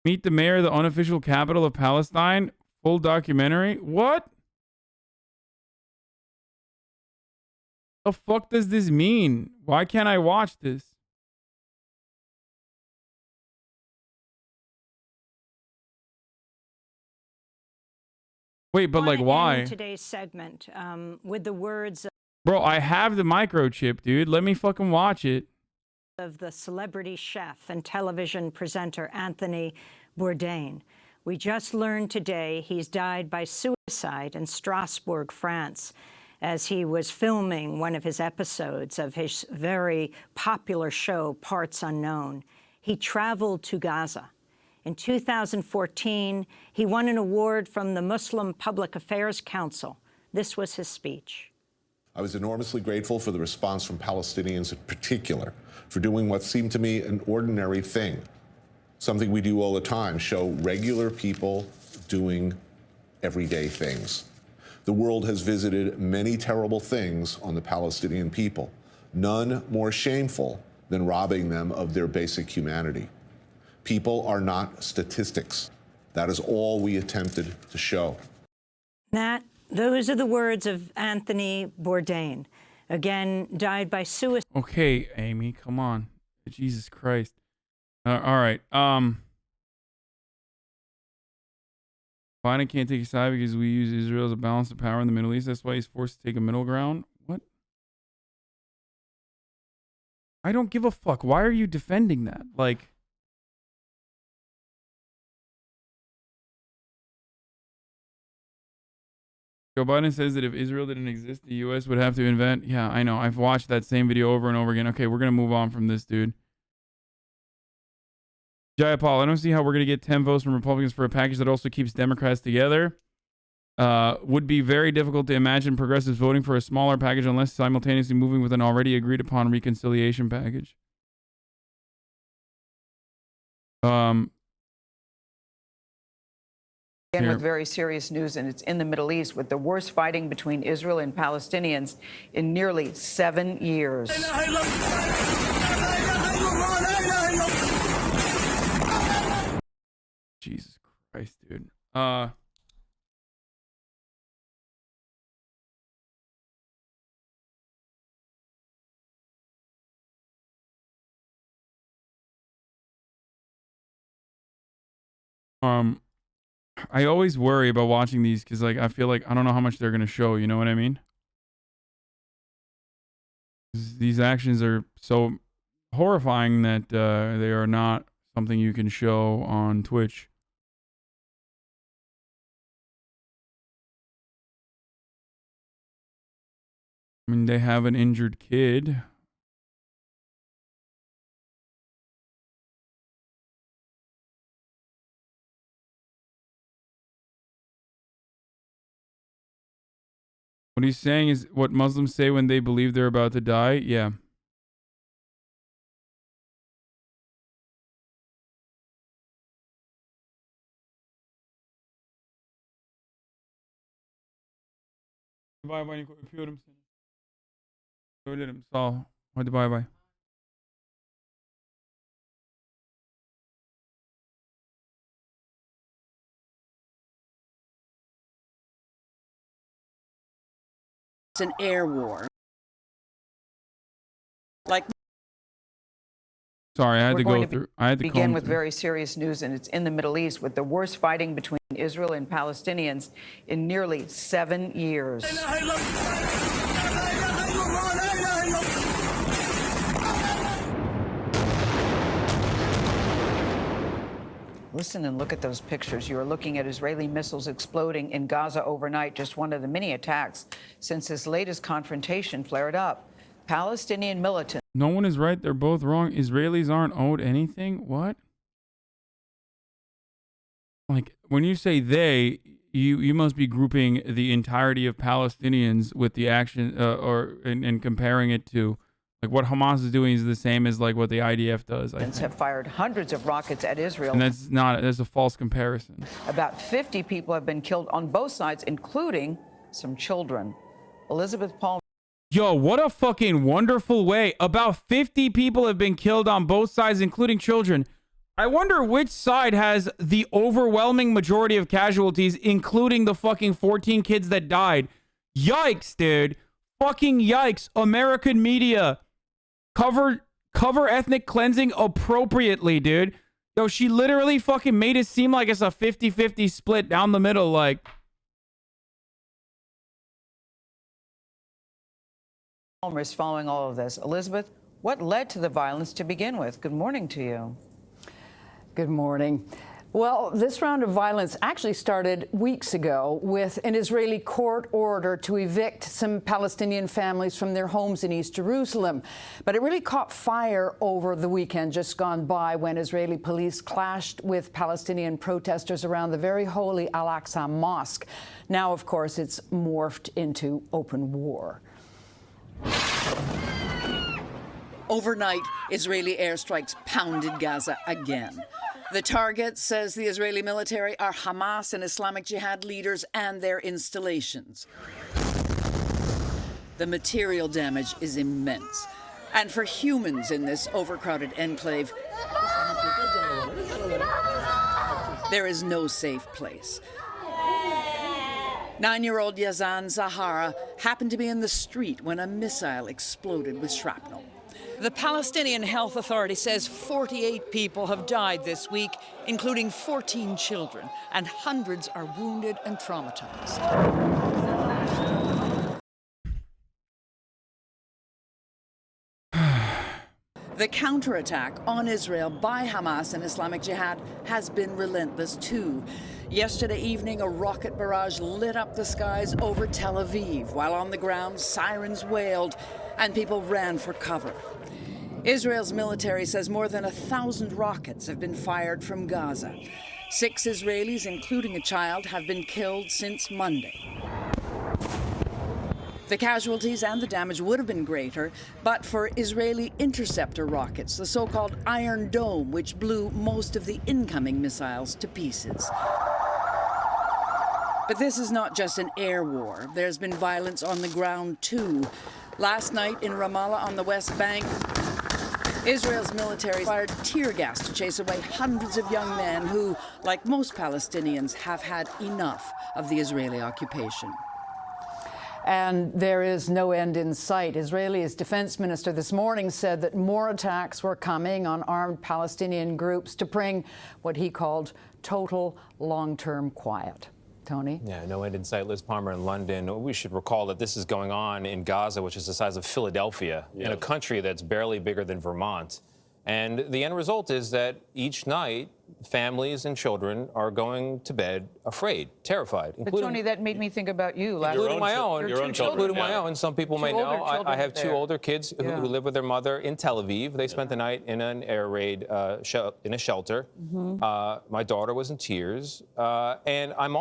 Speaker 1: Meet the mayor of the unofficial capital of Palestine? Full documentary? What? The fuck does this mean? Why can't I watch this? Wait, but like why?
Speaker 19: Today's segment with the words
Speaker 1: Bro, I have the microchip, dude. Let me fucking watch it.
Speaker 19: of the celebrity chef and television presenter Anthony Bourdain. We just learned today he's died by suicide in Strasbourg, France, as he was filming one of his episodes of his very popular show, Parts Unknown. He traveled to Gaza. In 2014, he won an award from the Muslim Public Affairs Council. This was his speech.
Speaker 15: I was enormously grateful for the response from Palestinians in particular, for doing what seemed to me an ordinary thing, something we do all the time, show regular people doing everyday things. The world has visited many terrible things on the Palestinian people, none more shameful than robbing them of their basic humanity. People are not statistics. That is all we attempted to show.
Speaker 19: Those are the words of Anthony Bourdain. Again, died by suicide.
Speaker 1: Okay, Amy, come on. Jesus Christ. All right. Biden can't take a side because we use Israel as a balance of power in the Middle East. That's why he's forced to take a middle ground. What? I don't give a fuck. Why are you defending that? Like, Joe Biden says that if Israel didn't exist, the U.S. would have to invent. Yeah, I know. I've watched that same video over and over again. Okay, we're going to move on from this, dude. Jayapal, I don't see how we're going to get 10 votes from Republicans for a package that also keeps Democrats together. Would be very difficult to imagine progressives voting for a smaller package unless simultaneously moving with an already agreed upon reconciliation package.
Speaker 20: Again, with very serious news, and it's in the Middle East, with the worst fighting between Israel and Palestinians in nearly 7 years.
Speaker 1: Jesus Christ, dude. I always worry about watching these because, like, I feel like I don't know how much they're going to show. You know what I mean? These actions are so horrifying that they are not something you can show on Twitch. I mean, they have an injured kid. What he's saying is what Muslims say when they believe they're about to die. Yeah. Bay bay Niko, öpüyorum seni. Söylerim, sağ ol. Hadi bay bay.
Speaker 20: It's an air war. Like,
Speaker 1: sorry, I had to go through. I had to
Speaker 20: begin with very serious news, and it's in the Middle East with the worst fighting between Israel and Palestinians in nearly 7 years. Listen and look at those pictures. You are looking at Israeli missiles exploding in Gaza overnight, just one of the many attacks since this latest confrontation flared up. Palestinian militants.
Speaker 1: No one is right. They're both wrong. Israelis aren't owed anything. What? Like, when you say they, you must be grouping the entirety of Palestinians with the action and comparing it to, like, what Hamas is doing is the same as like what the IDF does.
Speaker 20: Have fired hundreds of rockets at Israel.
Speaker 1: And that's a false comparison.
Speaker 20: About 50 people have been killed on both sides, including some children. Elizabeth Palmer.
Speaker 1: Yo, what a fucking wonderful way. About 50 people have been killed on both sides, including children. I wonder which side has the overwhelming majority of casualties, including the fucking 14 kids that died. Yikes, dude. Fucking yikes. American media. Cover ethnic cleansing appropriately, dude. Yo, she literally fucking made it seem like it's a 50-50 split down the middle. Like,
Speaker 20: Risk following all of this. Elizabeth, what led to the violence to begin with? Good morning to you.
Speaker 21: Good morning. Well, this round of violence actually started weeks ago with an Israeli court order to evict some Palestinian families from their homes in East Jerusalem. But it really caught fire over the weekend just gone by when Israeli police clashed with Palestinian protesters around the very holy Al-Aqsa Mosque. Now, of course, it's morphed into open war.
Speaker 22: Overnight, Israeli airstrikes pounded Gaza again. The target, says the Israeli military, are Hamas and Islamic Jihad leaders and their installations. The material damage is immense. And for humans in this overcrowded enclave, there is no safe place. 9-year-old Yazan Zahara happened to be in the street when a missile exploded with shrapnel. The Palestinian Health Authority says 48 people have died this week, including 14 children, and hundreds are wounded and traumatized. The counterattack on Israel by Hamas and Islamic Jihad has been relentless too. Yesterday evening, a rocket barrage lit up the skies over Tel Aviv, while on the ground, sirens wailed and people ran for cover. Israel's military says more than 1,000 rockets have been fired from Gaza. 6 Israelis, including a child, have been killed since Monday. The casualties and the damage would have been greater, but for Israeli interceptor rockets, the so-called Iron Dome, which blew most of the incoming missiles to pieces. But this is not just an air war. There's been violence on the ground, too. Last night in Ramallah on the West Bank, Israel's military fired tear gas to chase away hundreds of young men who, like most Palestinians, have had enough of the Israeli occupation.
Speaker 21: And there is no end in sight. Israel's defense minister this morning said that more attacks were coming on armed Palestinian groups to bring what he called total long-term quiet. Tony?
Speaker 23: Yeah, no end in sight. Liz Palmer in London. We should recall that this is going on in Gaza, which is the size of Philadelphia, in a country that's barely bigger than Vermont. And the end result is that each night, families and children are going to bed afraid, terrified.
Speaker 20: But Tony, that made me think about you.
Speaker 23: Including my own.
Speaker 20: Your children.
Speaker 23: Including my own. Some people may know. I have 2 older kids who live with their mother in Tel Aviv. They spent the night in an air raid in a shelter. My daughter was in tears. And I'm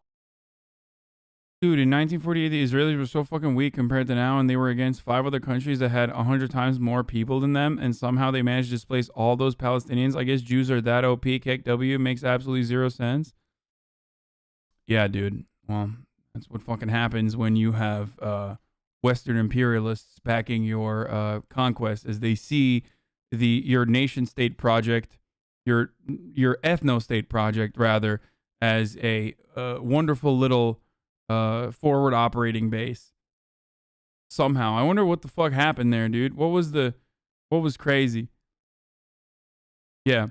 Speaker 1: Dude, in 1948, the Israelis were so fucking weak compared to now, and they were against 5 other countries that had 100 times more people than them, and somehow they managed to displace all those Palestinians. I guess Jews are that OP. KW makes absolutely 0 sense. Yeah, dude. Well, that's what fucking happens when you have Western imperialists backing your conquest, as they see your nation-state project, your ethno-state project, rather, as a wonderful little forward operating base. Somehow. I wonder what the fuck happened there, dude. What was crazy? Yeah.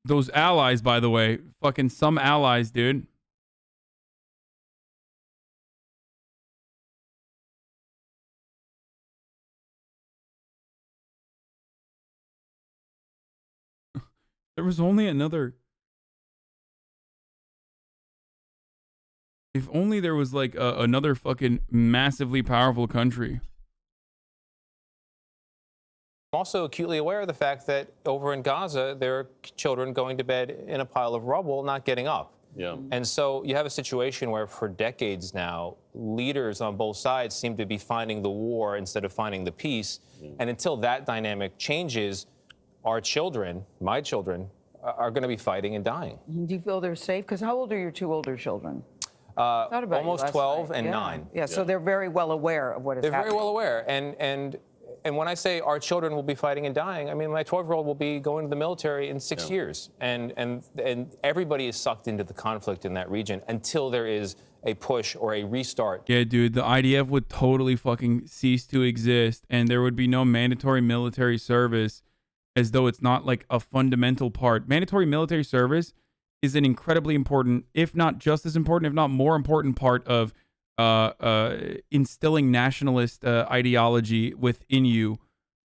Speaker 1: Those allies, by the way. Fucking some allies, dude. There was only another... If only there was like another fucking massively powerful country.
Speaker 23: I'm also acutely aware of the fact that over in Gaza, there are children going to bed in a pile of rubble, not getting up.
Speaker 24: Yeah.
Speaker 23: And so you have a situation where for decades now, leaders on both sides seem to be finding the war instead of finding the peace. And until that dynamic changes, our children, my children, are going to be fighting and dying.
Speaker 20: Do you feel they're safe? Because how old are your 2 older children?
Speaker 23: Almost 12 and 9.
Speaker 20: Yeah, so they're very well aware of what is happening.
Speaker 23: They're very well aware. And when I say our children will be fighting and dying, I mean, my 12-year-old will be going to the military in 6 years. And everybody is sucked into the conflict in that region until there is a push or a restart.
Speaker 1: Yeah, dude, the IDF would totally fucking cease to exist, and there would be no mandatory military service, as though it's not like a fundamental part. Mandatory military service is an incredibly important, if not just as important, if not more important part of instilling nationalist ideology within you.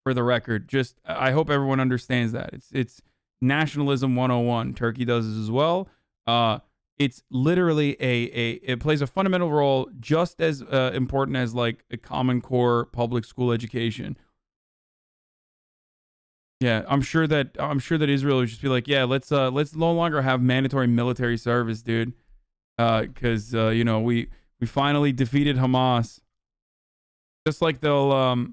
Speaker 1: For the record, just I hope everyone understands that it's nationalism 101. Turkey does this as well. It's literally it plays a fundamental role, just as important as like a Common Core public school education. Yeah, I'm sure that Israel would just be like, yeah, let's no longer have mandatory military service, dude, because you know we finally defeated Hamas. Just like they'll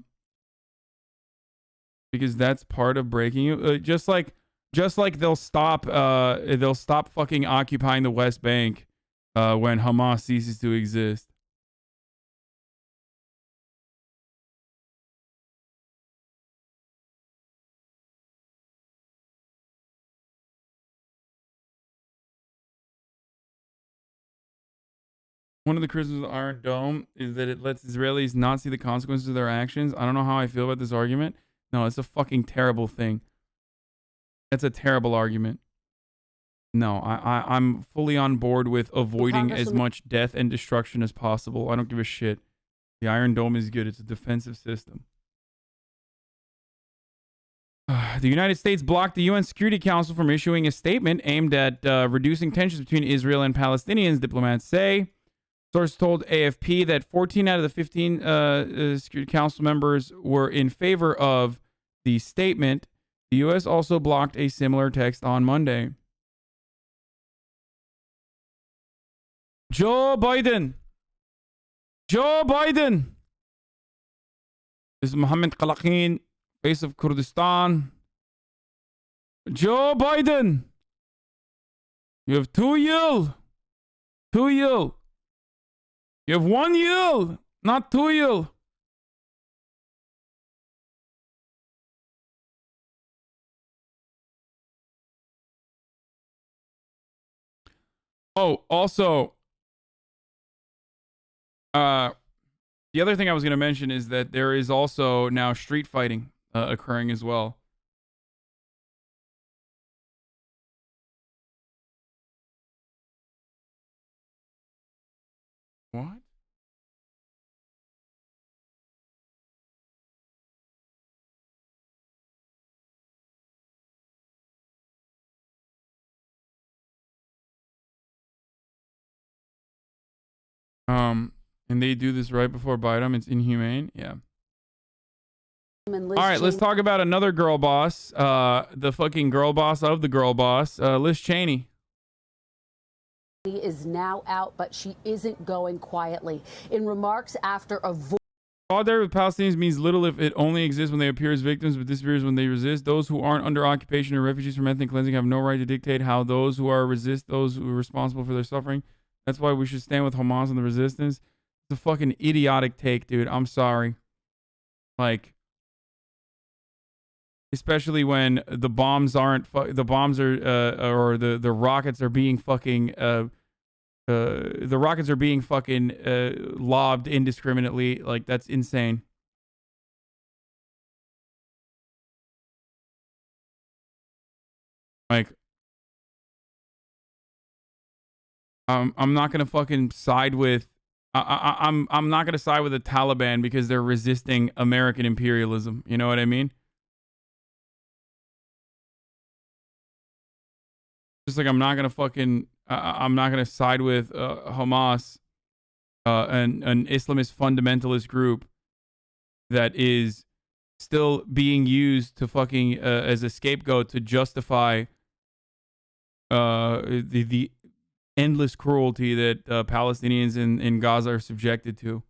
Speaker 1: because that's part of breaking you. Just like they'll stop fucking occupying the West Bank when Hamas ceases to exist. One of the criticisms of the Iron Dome is that it lets Israelis not see the consequences of their actions. I don't know how I feel about this argument. No, it's a fucking terrible thing. That's a terrible argument. No, I'm fully on board with avoiding as much death and destruction as possible. I don't give a shit. The Iron Dome is good. It's a defensive system. The United States blocked the UN Security Council from issuing a statement aimed at reducing tensions between Israel and Palestinians, diplomats say. Sources told AFP that 14 out of the 15 Security Council members were in favor of the statement. The U.S. also blocked a similar text on Monday. Joe Biden. This is Mohammed Qalaqin, face of Kurdistan. Joe Biden. You have 2 years. 2 years. You have 1 year, not 2 years. Oh, also, the other thing I was going to mention is that there is also now street fighting occurring as well. What? And they do this right before Biden. It's inhumane. Yeah. All right, let's talk about another girl boss. The fucking girl boss of the girl boss, Liz Cheney.
Speaker 3: Is now out, but she isn't going quietly. In remarks after a
Speaker 1: Solidarity with Palestinians means little if it only exists when they appear as victims, but disappears when they resist. Those who aren't under occupation or refugees from ethnic cleansing have no right to dictate how those who are responsible for their suffering. That's why we should stand with Hamas and the resistance. It's a fucking idiotic take, dude. I'm sorry. Like, especially when the bombs aren't, the bombs are, or the rockets are being fucking, the rockets are being fucking lobbed indiscriminately. Like, that's insane. Like, I'm not gonna fucking side with. I'm not gonna side with the Taliban because they're resisting American imperialism. You know what I mean? Just like I'm not gonna fucking. I'm not gonna side with Hamas, an Islamist fundamentalist group that is still being used to fucking as a scapegoat to justify the endless cruelty that Palestinians in Gaza are subjected to.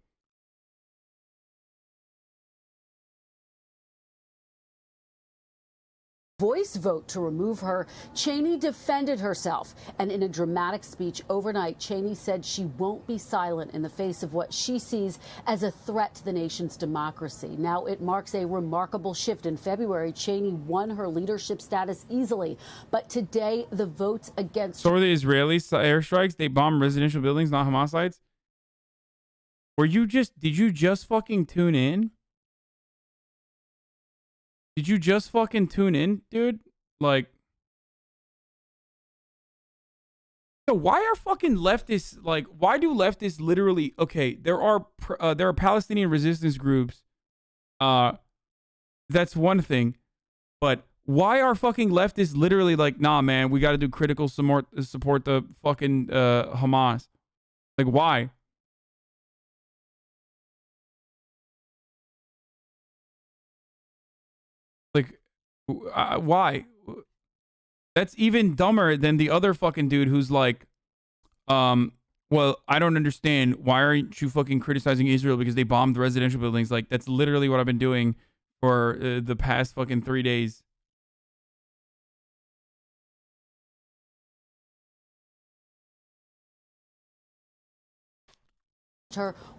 Speaker 3: voice vote to remove her, Cheney defended herself. And in a dramatic speech overnight, Cheney said she won't be silent in the face of what she sees as a threat to the nation's democracy. Now it marks a remarkable shift. In February, Cheney won her leadership status easily. But today, the votes against...
Speaker 1: So are the Israeli airstrikes? They bomb residential buildings, not Hamas sites? Did you just fucking tune in? Did you just fucking tune in, dude? Like, So why are fucking leftists like? Why do leftists literally? Okay, there are Palestinian resistance groups. That's one thing, but why are fucking leftists literally like, nah, man, we got to do critical support the fucking Hamas? Like, why? Like, why? That's even dumber than the other fucking dude who's like, well, I don't understand. Why aren't you fucking criticizing Israel because they bombed residential buildings? Like, that's literally what I've been doing for the past fucking 3 days.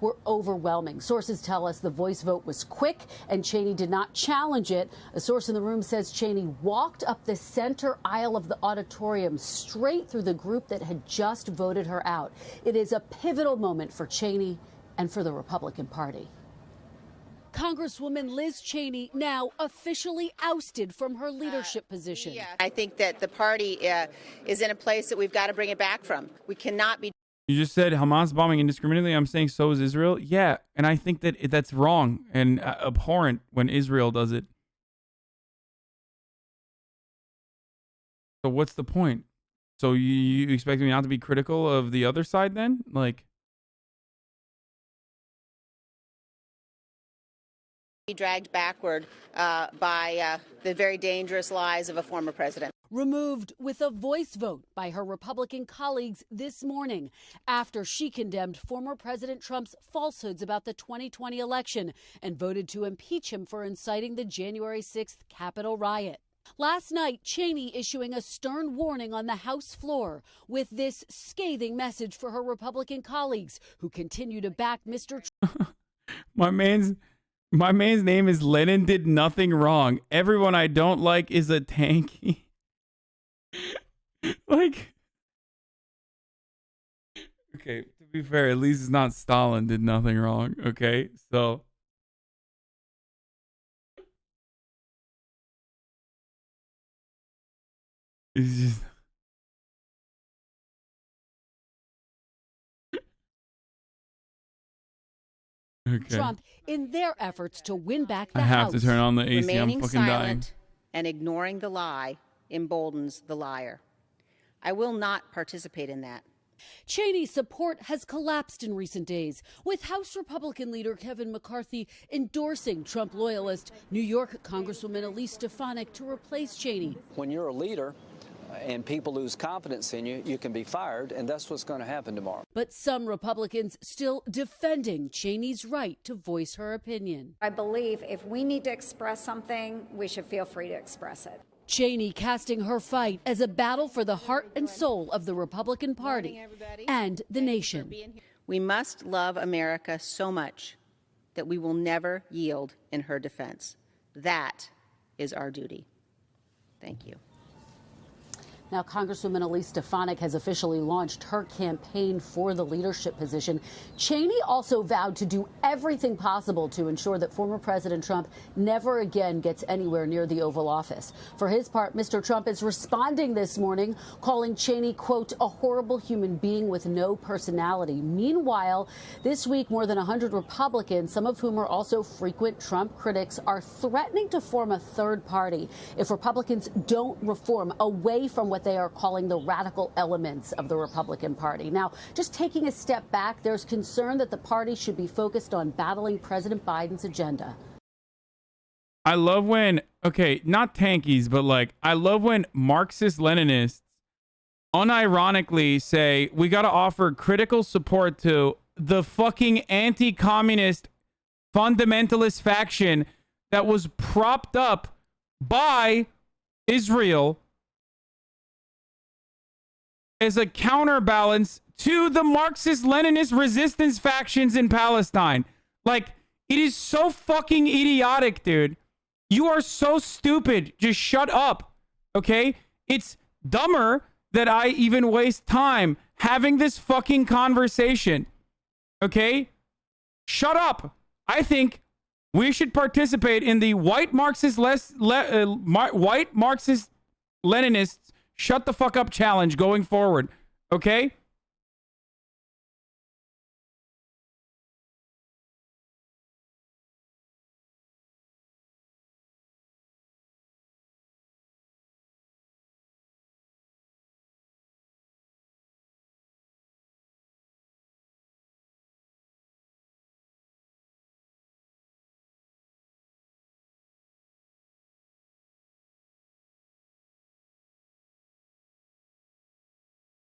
Speaker 3: Were overwhelming. Sources tell us the voice vote was quick and Cheney did not challenge it. A source in the room says Cheney walked up the center aisle of the auditorium straight through the group that had just voted her out. It is a pivotal moment for Cheney and for the Republican Party. Congresswoman Liz Cheney now officially ousted from her leadership position.
Speaker 2: Yeah, I think that the party is in a place that we've got to bring it back from. We cannot be.
Speaker 1: You just said Hamas bombing indiscriminately. I'm saying so is Israel. Yeah, and I think that that's wrong and abhorrent when Israel does it. So what's the point? So you expect me not to be critical of the other side then? Like,
Speaker 2: Be dragged backward by the very dangerous lies of a former president.
Speaker 3: Removed with a voice vote by her Republican colleagues this morning after she condemned former President Trump's falsehoods about the 2020 election and voted to impeach him for inciting the January 6th Capitol riot. Last night, Cheney issuing a stern warning on the House floor with this scathing message for her Republican colleagues who continue to back Mr. Trump.
Speaker 1: My man's name is Lenin did nothing wrong. Everyone I don't like is a tanky. Like, okay, to be fair, at least it's not Stalin did nothing wrong. Okay, so it's just okay.
Speaker 3: Trump in their efforts to win back the
Speaker 1: I have
Speaker 3: House.
Speaker 1: to turn on the AC.
Speaker 2: Remaining
Speaker 1: I'm fucking dying.
Speaker 2: silent and ignoring the lie emboldens the liar. I will not participate in that.
Speaker 3: Cheney's support has collapsed in recent days, with House Republican leader Kevin McCarthy endorsing Trump loyalist New York Congresswoman Elise Stefanik to replace Cheney.
Speaker 6: When you're a leader and people lose confidence in you, you can be fired, and that's what's going to happen tomorrow.
Speaker 3: But some Republicans still defending Cheney's right to voice her opinion.
Speaker 7: I believe if we need to express something, we should feel free to express it.
Speaker 3: Cheney casting her fight as a battle for the heart and soul of the Republican Party and the nation.
Speaker 2: We must love America so much that we will never yield in her defense. That is our duty. Thank you.
Speaker 3: Now, Congresswoman Elise Stefanik has officially launched her campaign for the leadership position. Cheney also vowed to do everything possible to ensure that former President Trump never again gets anywhere near the Oval Office. For his part, Mr. Trump is responding this morning, calling Cheney, quote, a horrible human being with no personality. Meanwhile, this week, more than 100 Republicans, some of whom are also frequent Trump critics, are threatening to form a third party if Republicans don't reform away from what they are calling the radical elements of the Republican Party. Now, just taking a step back, there's concern that the party should be focused on battling President Biden's agenda.
Speaker 1: I love when, okay, not tankies, but like, I love when Marxist-Leninists unironically say, we got to offer critical support to the fucking anti-communist fundamentalist faction that was propped up by Israel as a counterbalance to the Marxist-Leninist resistance factions in Palestine. Like, it is so fucking idiotic, dude. You are so stupid. Just shut up, okay? It's dumber that I even waste time having this fucking conversation, okay? Shut up. I think we should participate in the white Marxist-Leninist shut the fuck up challenge going forward. Okay?